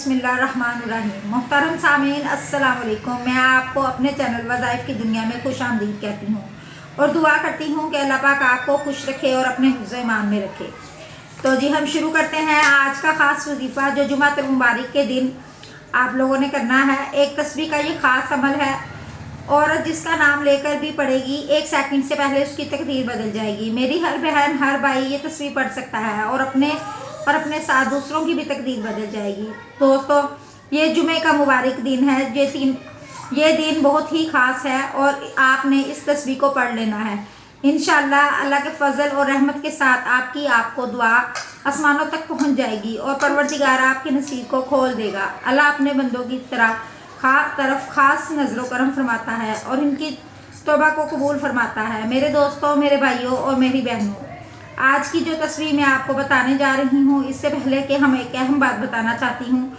बिस्मिल्लाहिर्रहमानिर्रहीम। मोहतरम सामीन अस्सलाम वालेकुम। मैं आपको अपने चैनल वज़ाइफ की दुनिया में खुश आमदीद कहती हूँ और दुआ करती हूँ कि अल्लाह पाक आपको खुश रखे और अपने हिफ्ज़ ईमान में रखे। तो जी हम शुरू करते हैं आज का ख़ास वजीफ़ा जो जुमातुल मुबारक के दिन आप लोगों ने करना है। एक तस्बीह का ये ख़ास अमल है। औरत जिसका नाम लेकर भी पढ़ेगी 1 सेकंड से पहले उसकी तकदीर बदल जाएगी। मेरी हर बहन हर भाई ये तस्बीह पढ़ सकता है और अपने साथ दूसरों की भी तकदीर बदल जाएगी। दोस्तों ये जुमे का मुबारक दिन है। ये दिन बहुत ही ख़ास है और आपने इस तस्बीह को पढ़ लेना है। इंशाअल्लाह अल्लाह के फजल और रहमत के साथ आपको दुआ आसमानों तक पहुंच जाएगी और परवरदिगार आपके नसीब को खोल देगा। अल्लाह अपने बंदों की तरफ खास नज़र करम फरमाता है और इनकी तौबा को कबूल फरमाता है। मेरे दोस्तों, मेरे भाइयों और मेरी बहनों, आज की जो तस्वीर मैं आपको बताने जा रही हूँ, इससे पहले कि हम एक अहम बात बताना चाहती हूँ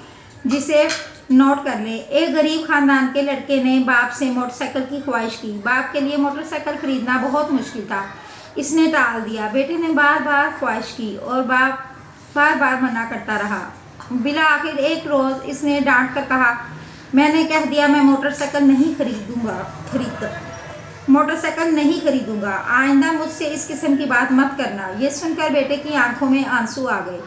जिसे नोट कर लें। एक गरीब ख़ानदान के लड़के ने बाप से मोटरसाइकिल की ख्वाहिश की। बाप के लिए मोटरसाइकिल ख़रीदना बहुत मुश्किल था, इसने टाल दिया। बेटे ने बार बार ख्वाहिश की और बाप बार बार मना करता रहा। बिला आखिर एक रोज़ इसने डांट कर कहा, मैंने कह दिया मैं मोटरसाइकिल नहीं खरीदूंगा, आइंदा मुझसे इस किस्म की बात मत करना। ये सुनकर बेटे की आंखों में आंसू आ गए।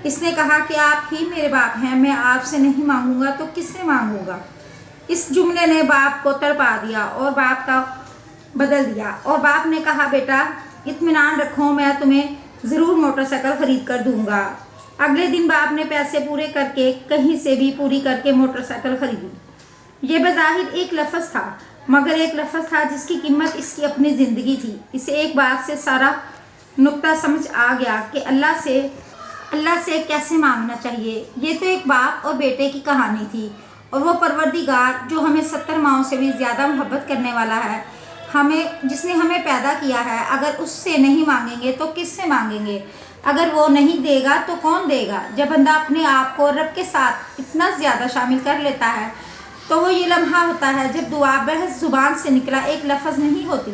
इसने कहा कि आप ही मेरे बाप हैं, मैं आपसे नहीं मांगूंगा तो किससे मांगूंगा। इस जुमले ने बाप को तड़पा दिया और बाप का बदल दिया और बाप ने कहा, बेटा इत्मीनान रखो, मैं तुम्हें ज़रूर मोटरसाइकिल ख़रीद कर दूंगा। अगले दिन बाप ने पैसे पूरे करके कहीं से भी पूरी करके मोटरसाइकिल ख़रीदी। ये बज़ाहिर एक लफ्ज़ था, मगर एक लफ्ज़ था जिसकी कीमत इसकी अपनी ज़िंदगी थी। इसे एक बात से सारा नुक्ता समझ आ गया कि अल्लाह से कैसे मांगना चाहिए। ये तो एक बाप और बेटे की कहानी थी और वो परवरदिगार जो हमें 70 माओं से भी ज़्यादा मोहब्बत करने वाला है, जिसने हमें पैदा किया है, अगर उससे नहीं मांगेंगे तो किससे मांगेंगे। अगर वो नहीं देगा तो कौन देगा। जब बंदा अपने आप को रब के साथ इतना ज़्यादा शामिल कर लेता है तो वो ये लम्हा होता है जब दुआ बहस ज़ुबान से निकला एक लफ्ज़ नहीं होती,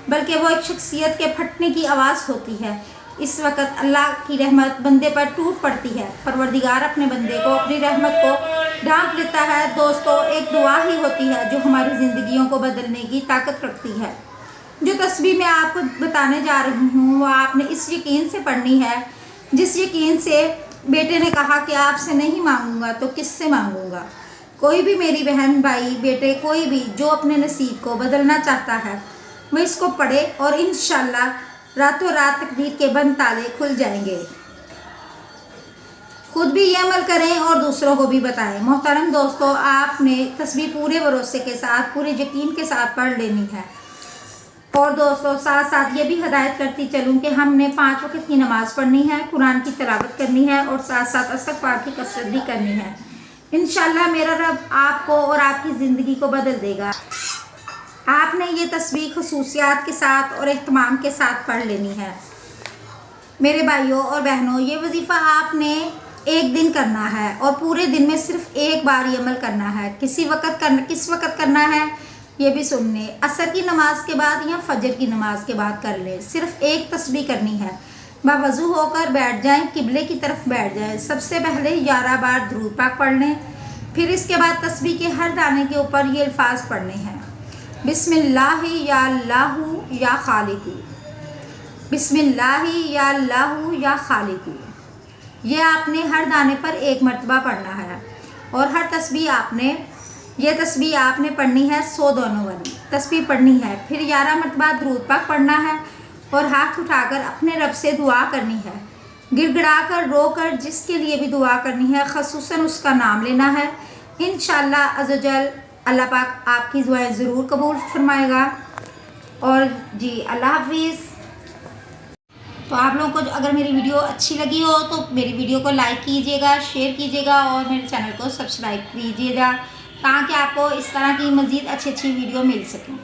बल्कि वो एक शख्सियत के फटने की आवाज़ होती है। इस वक्त अल्लाह की रहमत बंदे पर टूट पड़ती है। परवरदिगार अपने बंदे को अपनी रहमत को ढांप लेता है। दोस्तों एक दुआ ही होती है जो हमारी ज़िंदगियों को बदलने की ताकत रखती है। जो तस्बीह मैं आपको बताने जा रही हूँ वो आपने इस यकीन से पढ़नी है जिस यकीन से बेटे ने कहा कि आपसे नहीं मांगूंगा तो किससे मांगूंगा। कोई भी मेरी बहन भाई बेटे कोई भी जो अपने नसीब को बदलना चाहता है वो इसको पढ़े और इंशाअल्लाह रातों रात तकदीर के बंद ताले खुल जाएंगे। खुद भी ये अमल करें और दूसरों को भी बताएं। मोहतरम दोस्तों, आपने तस्बीह पूरे भरोसे के साथ पूरे यकीन के साथ पढ़ लेनी है। और दोस्तों साथ साथ ये भी हिदायत करती चलूँ कि हमने 5 वक्त की नमाज़ पढ़नी है, कुरान की तिलावत करनी है और साथ साथ इस्तिग़फ़ार की कसरत भी करनी है। इंशाअल्लाह मेरा रब आपको और आपकी ज़िंदगी को बदल देगा। आपने ये तस्बीह ख़ुसूसियात के साथ और एहतमाम के साथ पढ़ लेनी है। मेरे भाइयों और बहनों, ये वजीफ़ा आपने एक दिन करना है और पूरे दिन में सिर्फ एक बार ये अमल करना है। किस वक्त करना है ये भी सुन लें। असर की नमाज के बाद या फजर की नमाज के बाद कर लें। सिर्फ एक तस्बीह करनी है। बावज़ू होकर बैठ जाएं, किबले की तरफ बैठ जाएं। सबसे पहले 11 बार दुरूद पाक पढ़ लें। फिर इसके बाद तस्बीह के हर दाने के ऊपर ये अल्फाज पढ़ने हैं, बिस्मिल्लाहि या अल्लाहु या खालिकु, बिस्मिल्लाहि या अल्लाहु या खालिकु। ये आपने हर दाने पर एक मरतबा पढ़ना है और हर तस्बीह आपने पढ़नी है 100 दोनों वाली तस्बीह पढ़नी है। फिर 11 मरतबा दुरूद पाक पढ़ना है और हाथ उठाकर अपने रब से दुआ करनी है, गिड़गिड़ा कर रो कर जिसके लिए भी दुआ करनी है, ख़ुसूसन उसका नाम लेना है। इंशाअल्लाह अज़्ज़वजल अल्लाह पाक आपकी दुआएं ज़रूर कबूल फरमाएगा। और जी अल्लाह हाफिज़। तो आप लोगों को अगर मेरी वीडियो अच्छी लगी हो तो मेरी वीडियो को लाइक कीजिएगा, शेयर कीजिएगा और मेरे चैनल को सब्सक्राइब कीजिएगा ताकि आपको इस तरह की मज़ीद अच्छी वीडियो मिल सकें।